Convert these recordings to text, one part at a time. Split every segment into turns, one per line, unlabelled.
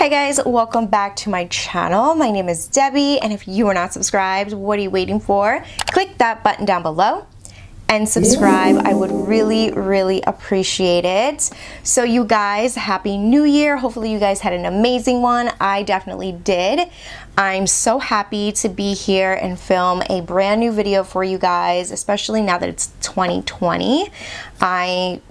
Hey guys, welcome back to my channel. My name is Debbie, and if you are not subscribed, what are you waiting for? Click that button down below and subscribe. I would really appreciate it. So you guys, happy new year. Hopefully you guys had an amazing one. I definitely did. I'm so happy to be here and film a brand new video for you guys, especially now that it's 2020. I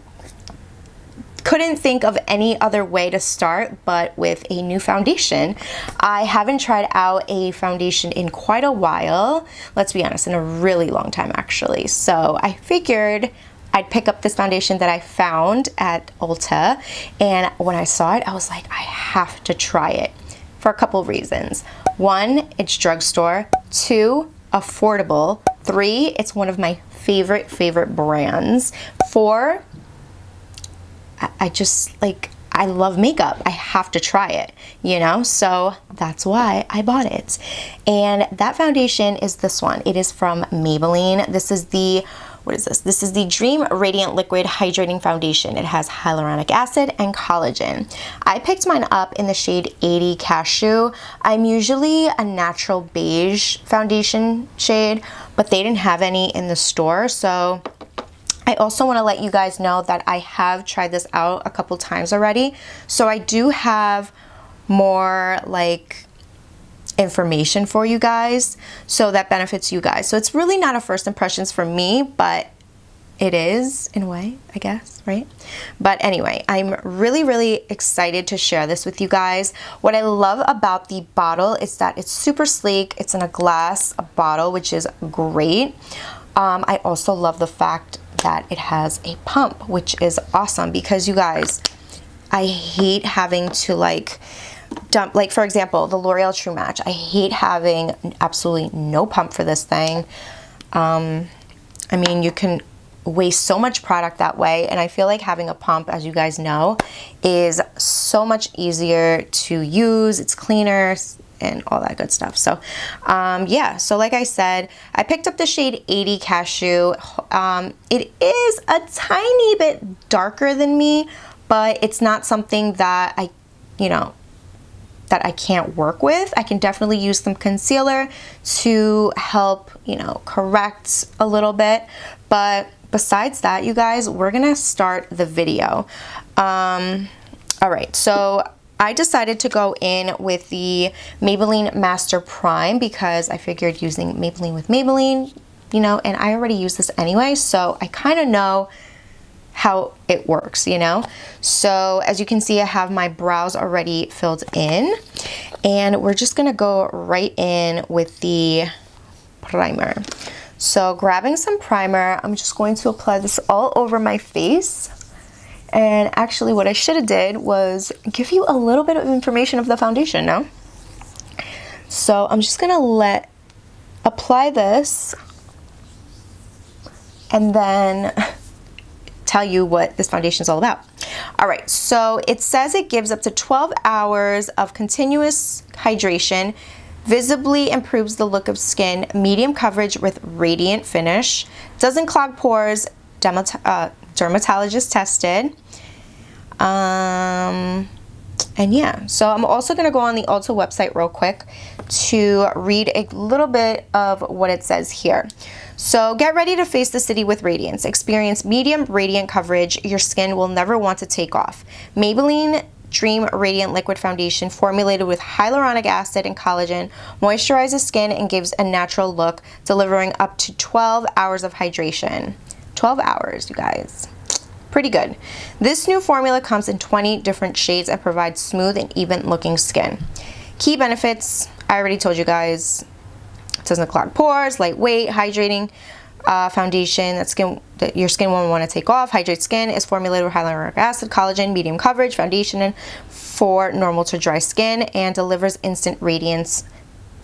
couldn't think of any other way to start but with a new foundation. I haven't tried out a foundation in quite a while. Let's be honest, in a really long time actually. So I figured I'd pick up this foundation that I found at Ulta, and when I saw it, I was like, I have to try it for a couple of reasons. One, it's drugstore. Two, affordable. Three, it's one of my favorite brands. Four, I love makeup. I have to try it, you know? So that's why I bought it. And that foundation is this one. It is from Maybelline. This is the, what is this? This is the Dream Radiant Liquid Hydrating Foundation. It has hyaluronic acid and collagen. I picked mine up in the shade 80 Cashew. I'm usually a natural beige foundation shade, but they didn't have any in the store, so I also want to let you guys know that I have tried this out a couple times already. So I do have more like information for you guys, so that benefits you guys. So it's really not a first impressions for me, but it is in a way, I guess, right? But anyway, I'm really excited to share this with you guys. What I love about the bottle is that it's super sleek. It's in a glass bottle, which is great. I also love the fact that it has a pump, which is awesome because you guys, I hate having to dump, for example, the L'Oreal True Match. I hate having absolutely no pump for this thing. I mean, you can waste so much product that way, and I feel like having a pump, as you guys know, is so much easier to use. It's cleaner and all that good stuff. So yeah, so like I said, I picked up the shade 80 Cashew. It is a tiny bit darker than me, but it's not something that that I can't work with. I can definitely use some concealer to help, correct a little bit. But besides that, you guys, we're gonna start the video. All right, so I decided to go in with the Maybelline Master Prime because I figured using Maybelline with Maybelline, and I already use this anyway, so I kind of know how it works, So as you can see, I have my brows already filled in, and we're just gonna go right in with the primer. So grabbing some primer, I'm just going to apply this all over my face. And actually what I should have did was give you a little bit of information of the foundation now. So I'm just gonna apply this and then tell you what this foundation is all about. All right, so it says it gives up to 12 hours of continuous hydration, visibly improves the look of skin, medium coverage with radiant finish, doesn't clog pores, dermatologist tested. And yeah, so I'm also going to go on the Ulta website real quick to read a little bit of what it says here. So get ready to face the city with radiance. Experience medium radiant coverage your skin will never want to take off. Maybelline Dream Radiant Liquid Foundation, formulated with hyaluronic acid and collagen, moisturizes skin and gives a natural look, delivering up to 12 hours of hydration. 12 hours, you guys. Pretty good. This new formula comes in 20 different shades and provides smooth and even looking skin. Key benefits, I already told you guys. It doesn't clog pores, lightweight, hydrating foundation that your skin won't want to take off. Hydrate skin, is formulated with hyaluronic acid, collagen, medium coverage foundation for normal to dry skin, and delivers instant radiance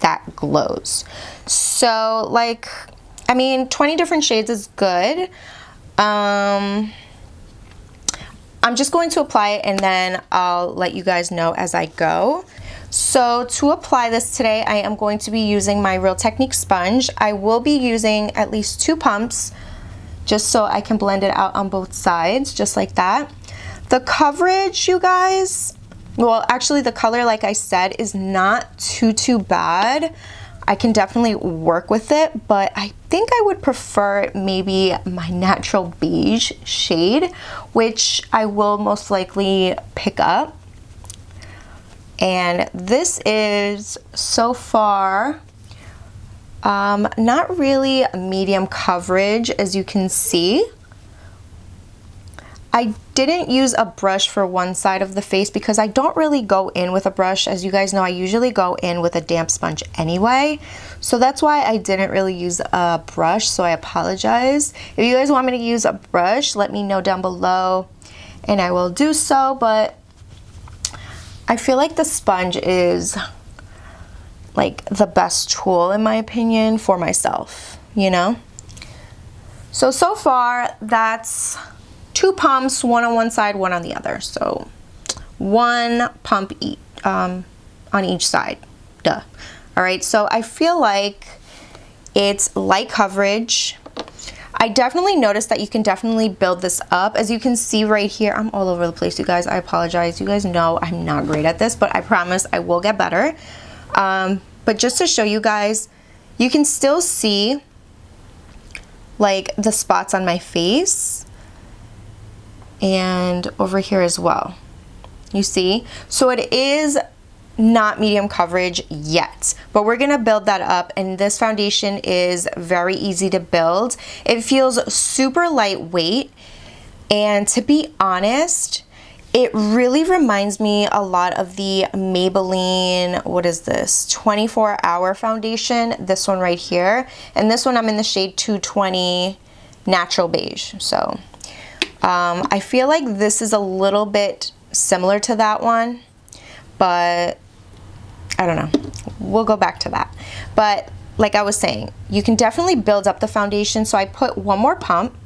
that glows. So 20 different shades is good. I'm just going to apply it and then I'll let you guys know as I go. So to apply this today, I am going to be using my Real Technique sponge. I will be using at least 2 pumps just so I can blend it out on both sides, just like that. The coverage, you guys, Well, actually the color, like I said, is not too bad. I can definitely work with it, but I think I would prefer maybe my natural beige shade, which I will most likely pick up. And this is so far not really medium coverage, as you can see. I didn't use a brush for one side of the face because I don't really go in with a brush. As you guys know, I usually go in with a damp sponge anyway. So that's why I didn't really use a brush, so I apologize. If you guys want me to use a brush, let me know down below and I will do so, but I feel like the sponge is like the best tool in my opinion for myself, you know? So far that's 2 pumps, one on one side, one on the other. So 1 pump on each side, duh. All right, so I feel like it's light coverage. I definitely noticed that you can definitely build this up. As you can see right here, I'm all over the place, you guys. I apologize. You guys know I'm not great at this, but I promise I will get better. But just to show you guys, you can still see like the spots on my face and over here as well. You see? So it is not medium coverage yet, but we're gonna build that up, and this foundation is very easy to build. It feels super lightweight, and to be honest, it really reminds me a lot of the Maybelline, what is this, 24-hour foundation, this one right here, and this one I'm in the shade 220 Natural Beige. So I feel like this is a little bit similar to that one, but I don't know. We'll go back to that. But like I was saying, you can definitely build up the foundation. So I put 1 more pump,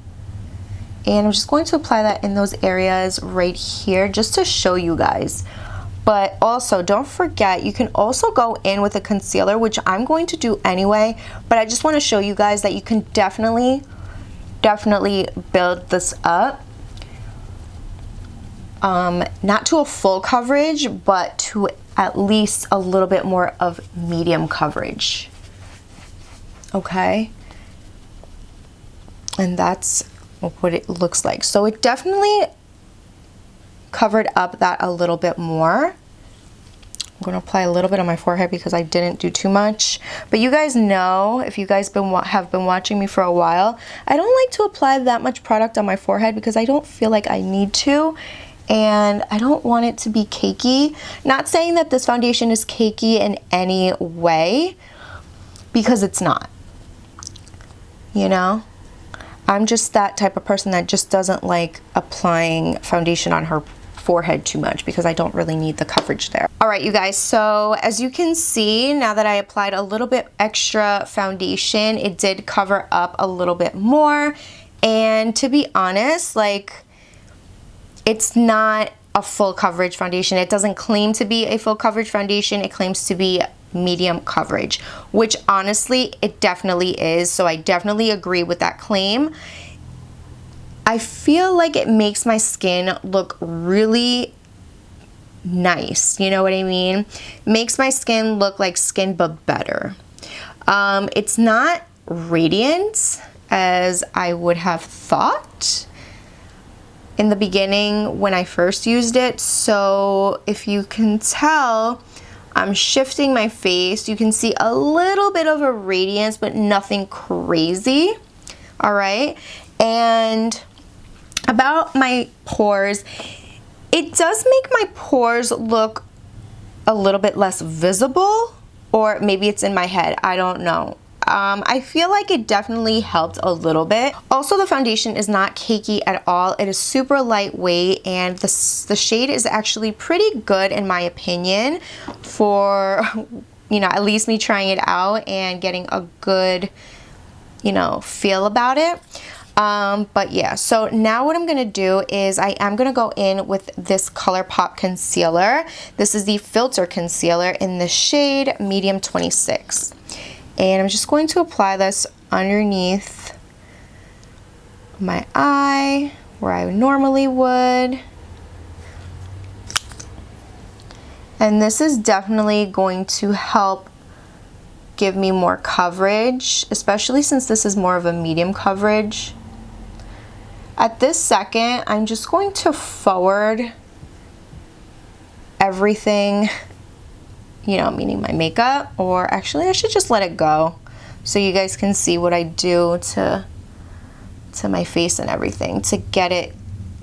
and I'm just going to apply that in those areas right here just to show you guys. But also don't forget, you can also go in with a concealer, which I'm going to do anyway, but I just want to show you guys that you can definitely build this up. Not to a full coverage, but to at least a little bit more of medium coverage. Okay? And that's what it looks like. So it definitely covered up that a little bit more. I'm going to apply a little bit on my forehead because I didn't do too much. But you guys know, if you guys have been watching me for a while, I don't like to apply that much product on my forehead because I don't feel like I need to. And I don't want it to be cakey. Not saying that this foundation is cakey in any way, because it's not. You know? I'm just that type of person that just doesn't like applying foundation on her forehead too much because I don't really need the coverage there. All right, you guys, so as you can see, now that I applied a little bit extra foundation, it did cover up a little bit more. And to be honest, like, it's not a full coverage foundation. It doesn't claim to be a full coverage foundation. It claims to be medium coverage, which honestly, it definitely is. So I definitely agree with that claim. I feel like it makes my skin look really nice. You know what I mean? Makes my skin look like skin, but better. It's not radiant as I would have thought in the beginning when I first used it. So if you can tell, I'm shifting my face. You can see a little bit of a radiance, but nothing crazy. All right. And about my pores, it does make my pores look a little bit less visible, or maybe it's in my head. I don't know. I feel like it definitely helped a little bit. Also, the foundation is not cakey at all. It is super lightweight, and the shade is actually pretty good in my opinion for, you know, at least me trying it out and getting a good, you know, feel about it. But yeah, so now what I'm gonna do is I am gonna go in with this ColourPop concealer. This is the Filter Concealer in the shade Medium 26. And I'm just going to apply this underneath my eye where I normally would. And this is definitely going to help give me more coverage, especially since this is more of a medium coverage. At this second, I'm just going to forward everything, you know, meaning my makeup, or actually I should just let it go so you guys can see what I do to my face and everything to get it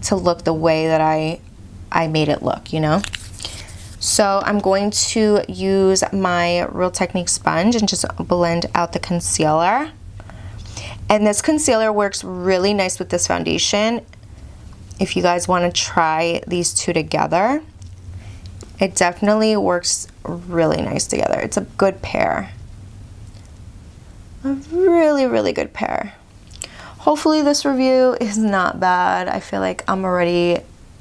to look the way that I made it look, you know? So I'm going to use my Real Technique sponge and just blend out the concealer. And this concealer works really nice with this foundation. If you guys want to try these two together, it definitely works really nice together. It's a good pair. A really, really good pair. Hopefully this review is not bad. I feel like I'm already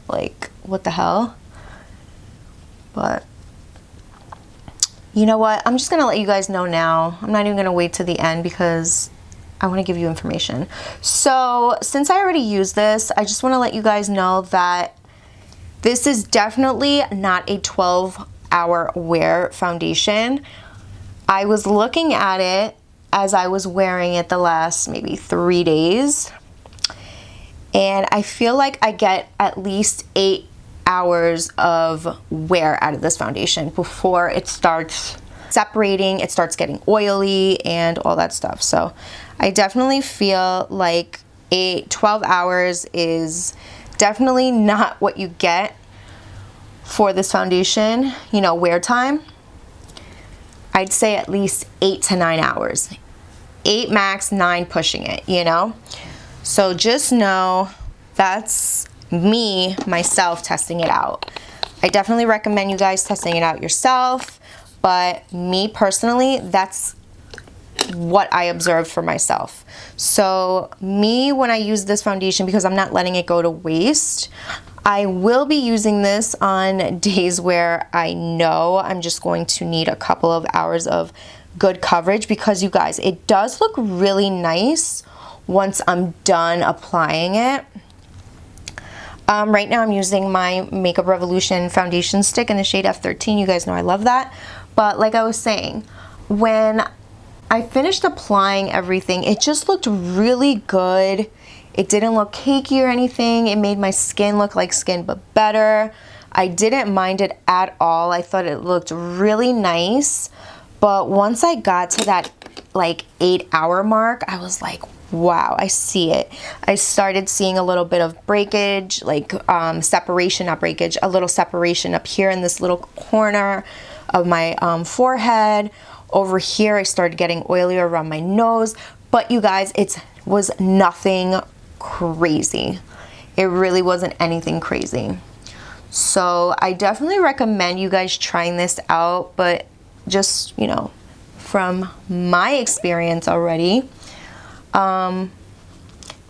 like, what the hell? But you know what? I'm just gonna let you guys know now. I'm not even gonna wait to the end because I wanna give you information. So since I already used this, I just wanna let you guys know that this is definitely not a 12-hour wear foundation. I was looking at it as I was wearing it the last maybe 3 days. And I feel like I get at least 8 hours of wear out of this foundation before it starts separating, it starts getting oily and all that stuff. So I definitely feel like 12 hours is definitely not what you get for this foundation, you know, wear time. I'd say at least 8 to 9 hours. 8 max, 9 pushing it, you know? So just know that's me, myself, testing it out. I definitely recommend you guys testing it out yourself, but me personally, that's what I observed for myself. So me, when I use this foundation, because I'm not letting it go to waste, I will be using this on days where I know I'm just going to need a couple of hours of good coverage, because you guys, it does look really nice once I'm done applying it. Right now I'm using my Makeup Revolution foundation stick in the shade F13. You guys know I love that. But like I was saying, when I finished applying everything, it just looked really good. It didn't look cakey or anything. It made my skin look like skin, but better. I didn't mind it at all. I thought it looked really nice. But once I got to that like 8-hour mark, I was like, wow, I see it. I started seeing a little bit of breakage, like separation, not breakage, a little separation up here in this little corner of my forehead. Over here, I started getting oily around my nose. But you guys, it was nothing crazy. It really wasn't anything crazy. So I definitely recommend you guys trying this out, but just, you know, from my experience already,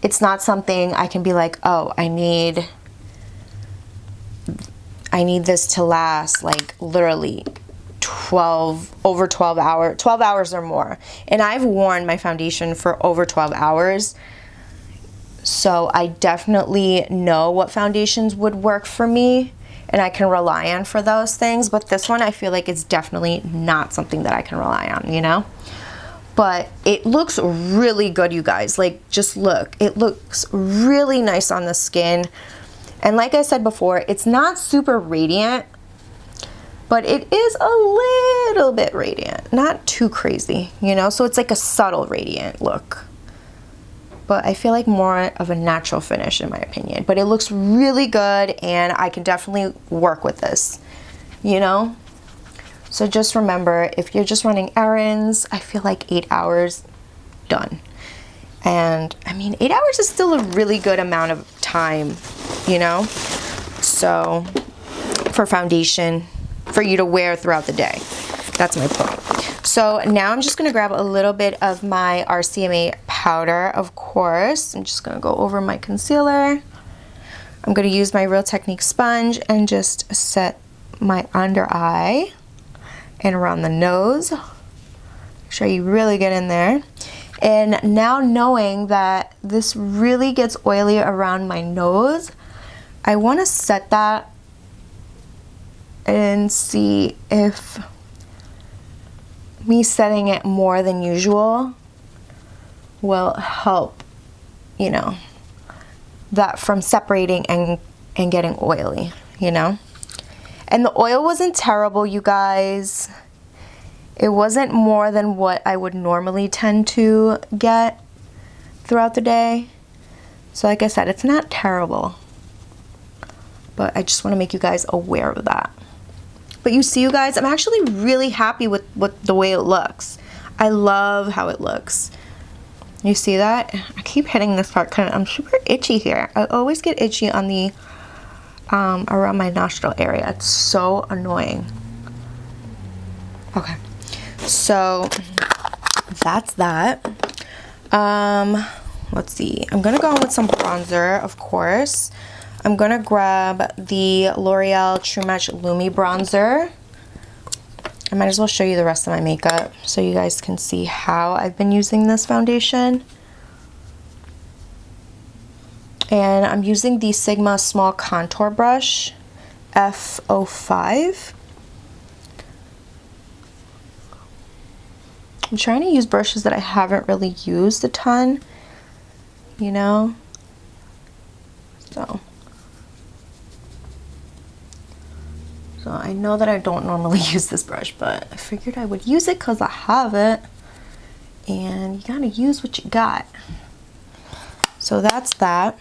it's not something I can be like, oh, I need this to last like literally 12 hours or more. And I've worn my foundation for over 12 hours. So I definitely know what foundations would work for me and I can rely on for those things. But this one, I feel like it's definitely not something that I can rely on, you know? But it looks really good, you guys. Like, just look. It looks really nice on the skin. And like I said before, it's not super radiant, but it is a little bit radiant. Not too crazy, you know? So it's like a subtle radiant look. But I feel like more of a natural finish in my opinion. But it looks really good and I can definitely work with this, you know? So just remember, if you're just running errands, I feel like 8 hours, done. And I mean, 8 hours is still a really good amount of time, you know? So for foundation, for you to wear throughout the day. That's my point. So now I'm just gonna grab a little bit of my RCMA powder, of course. I'm just gonna go over my concealer. I'm gonna use my Real Technique sponge and just set my under eye and around the nose. Make sure you really get in there. And now knowing that this really gets oily around my nose, I want to set that and see if me setting it more than usual will help, you know, that from separating and getting oily, you know. And the oil wasn't terrible, you guys. It wasn't more than what I would normally tend to get throughout the day. So like I said, it's not terrible, but I just want to make you guys aware of that. But you see, you guys, I'm actually really happy with the way it looks. I love how it looks. You see that? I keep hitting this part because I'm super itchy here. I always get itchy on the around my nostril area. It's so annoying. Okay, so that's that. Let's see. I'm gonna go in with some bronzer, of course. I'm gonna grab the L'Oreal True Match Lumi bronzer. I might as well show you the rest of my makeup so you guys can see how I've been using this foundation. And I'm using the Sigma Small Contour Brush F05. I'm trying to use brushes that I haven't really used a ton, you know? So I know that I don't normally use this brush, but I figured I would use it because I have it. And you gotta use what you got. So that's that.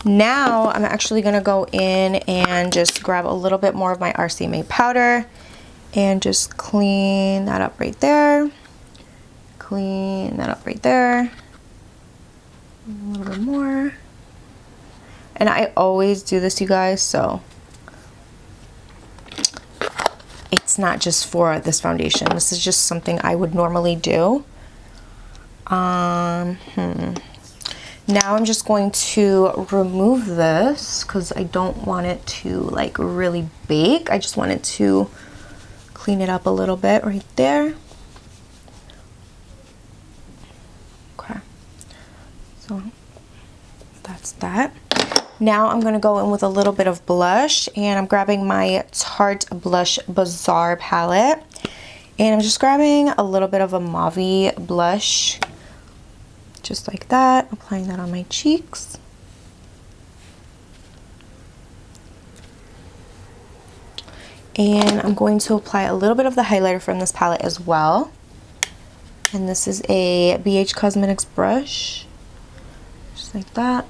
Now I'm actually gonna go in and just grab a little bit more of my RCMA powder and just clean that up right there. Clean that up right there. A little bit more. And I always do this, you guys, so it's not just for this foundation. This is just something I would normally do. Now I'm just going to remove this because I don't want it to like really bake. I just want it to clean it up a little bit right there. Okay, so that's that. Now I'm going to go in with a little bit of blush, and I'm grabbing my Tarte Blush Bazaar palette, and I'm just grabbing a little bit of a mauve blush, just like that, applying that on my cheeks. And I'm going to apply a little bit of the highlighter from this palette as well. And this is a BH Cosmetics brush, just like that.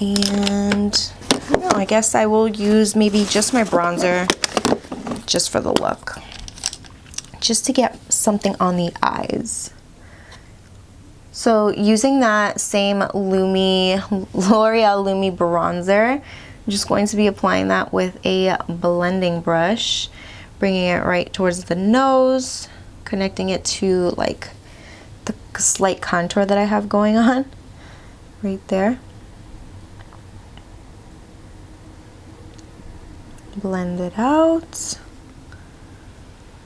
And I don't know, I guess I will use maybe just my bronzer just for the look, just to get something on the eyes. So using that same L'Oreal Lumi bronzer, I'm just going to be applying that with a blending brush, bringing it right towards the nose, connecting it to like the slight contour that I have going on right there. Blend it out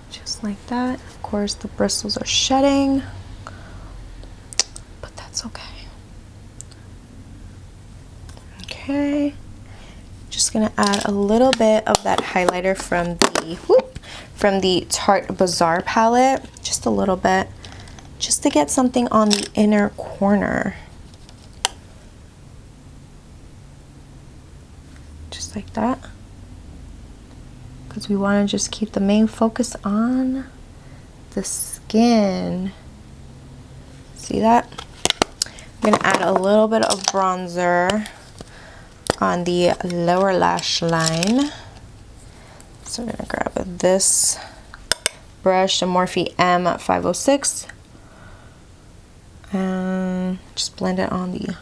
just like that. Of course the bristles are shedding, but that's okay. Okay, just gonna add a little bit of that highlighter from the Tarte Bazaar palette, just a little bit, just to get something on the inner corner, just like that. Because we want to just keep the main focus on the skin. See that? I'm going to add a little bit of bronzer on the lower lash line. So we're going to grab this brush, the Morphe M506, and just blend it on the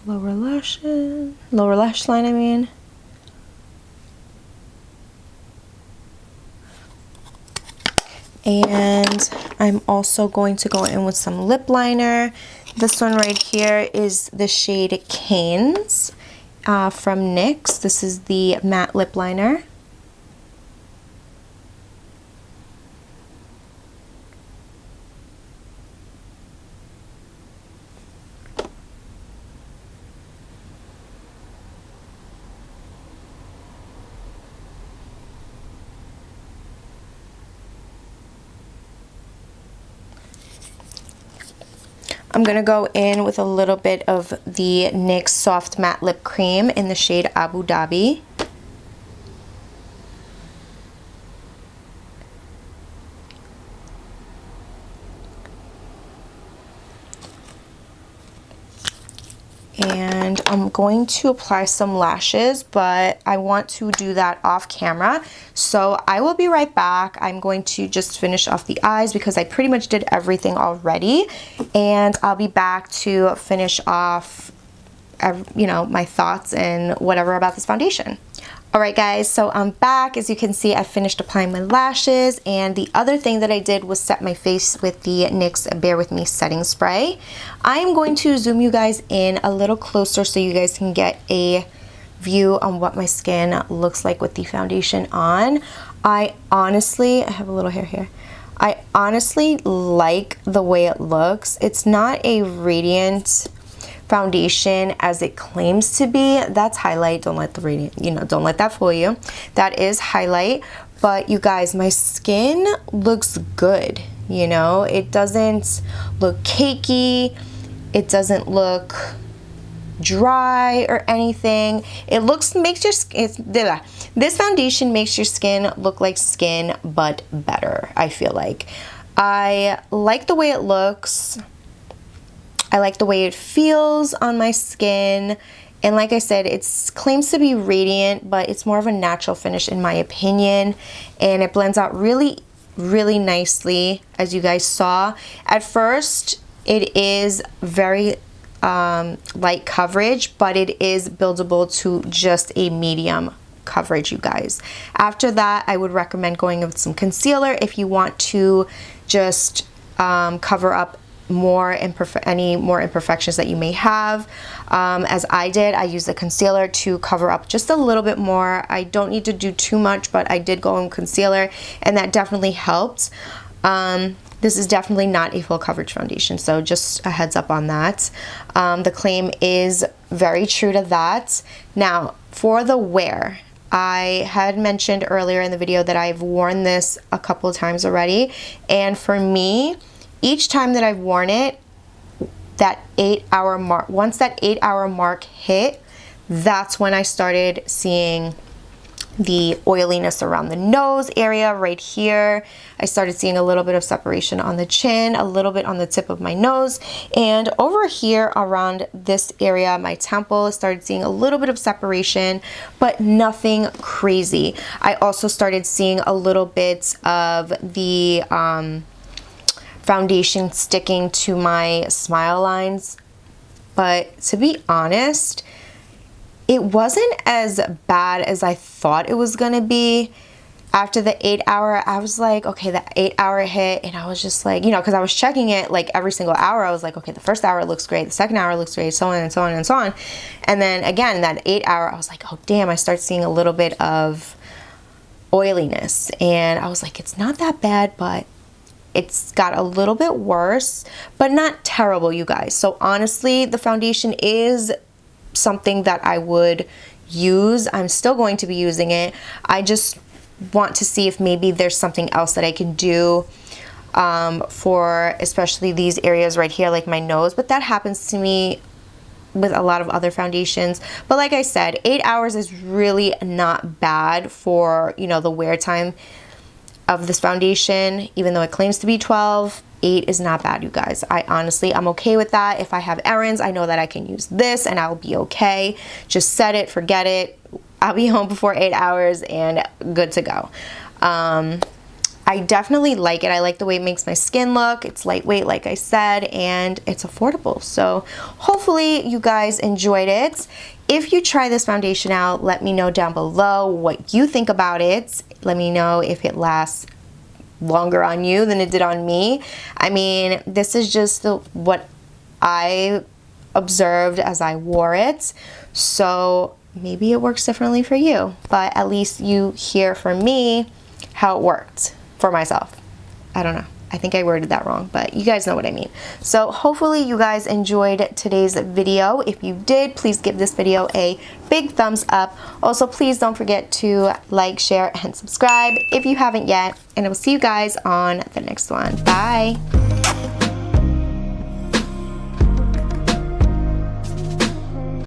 lower lash line, I mean. And I'm also going to go in with some lip liner. This one right here is the shade Canes from NYX. This is the matte lip liner. I'm gonna go in with a little bit of the NYX Soft Matte Lip Cream in the shade Abu Dhabi. And I'm going to apply some lashes, but I want to do that off camera. So I will be right back. I'm going to just finish off the eyes because I pretty much did everything already. And I'll be back to finish off, you know, my thoughts and whatever about this foundation. Alright guys, so I'm back. As you can see, I finished applying my lashes, and the other thing that I did was set my face with the NYX Bare With Me setting spray. I am going to zoom you guys in a little closer so you guys can get a view on what my skin looks like with the foundation on. I have a little hair here. I honestly like the way it looks. It's not a radiant foundation as it claims to be. That's highlight. Don't let the radiant, you know, don't let that fool you. That is highlight. But you guys, my skin looks good. You know, it doesn't look cakey. It doesn't look dry or anything. It makes your skin, this foundation makes your skin look like skin, but better, I feel like. I like the way it looks. I like the way it feels on my skin, and like I said, it claims to be radiant, but it's more of a natural finish in my opinion, and it blends out really, really nicely, as you guys saw. At first, it is very light coverage, but it is buildable to just a medium coverage, you guys. After that, I would recommend going with some concealer if you want to just cover up any more imperfections that you may have. As I did, I used the concealer to cover up just a little bit more. I don't need to do too much, but I did go in concealer, and that definitely helped. This is definitely not a full coverage foundation, so just a heads up on that. The claim is very true to that. Now, for the wear, I had mentioned earlier in the video that I've worn this a couple of times already, and for me, each time that I've worn it, that 8-hour mark, once that 8-hour mark hit, that's when I started seeing the oiliness around the nose area right here. I started seeing a little bit of separation on the chin, a little bit on the tip of my nose, and over here around this area, my temple, started seeing a little bit of separation, but nothing crazy. I also started seeing a little bit of the foundation sticking to my smile lines, but to be honest, it wasn't as bad as I thought it was gonna be. After the 8-hour, I was like, okay, the 8-hour hit, and I was just like, you know, because I was checking it like every single hour. I was like, okay, the first hour looks great, the second hour looks great, so on and so on and so on. And then again, that 8-hour, I was like, oh damn, I start seeing a little bit of oiliness, and I was like, it's not that bad, but it's got a little bit worse, but not terrible, you guys. So honestly, the foundation is something that I would use. I'm still going to be using it. I just want to see if maybe there's something else that I can do for especially these areas right here, like my nose, but that happens to me with a lot of other foundations. But like I said, 8 hours is really not bad for, you know, the wear time of this foundation. Even though it claims to be 12, 8 is not bad, you guys. I'm okay with that. If I have errands, I know that I can use this and I'll be okay. Just set it, forget it. I'll be home before 8 hours and good to go. I definitely like it. I like the way it makes my skin look. It's lightweight, like I said, and it's affordable. So hopefully you guys enjoyed it. If you try this foundation out, let me know down below what you think about it. Let me know if it lasts longer on you than it did on me. I mean, this is just what I observed as I wore it. So maybe it works differently for you, but at least you hear from me how it worked for myself. I don't know. I think I worded that wrong, but you guys know what I mean. So hopefully you guys enjoyed today's video. If you did, please give this video a big thumbs up. Also, please don't forget to like, share, and subscribe if you haven't yet. And I will see you guys on the next one. Bye.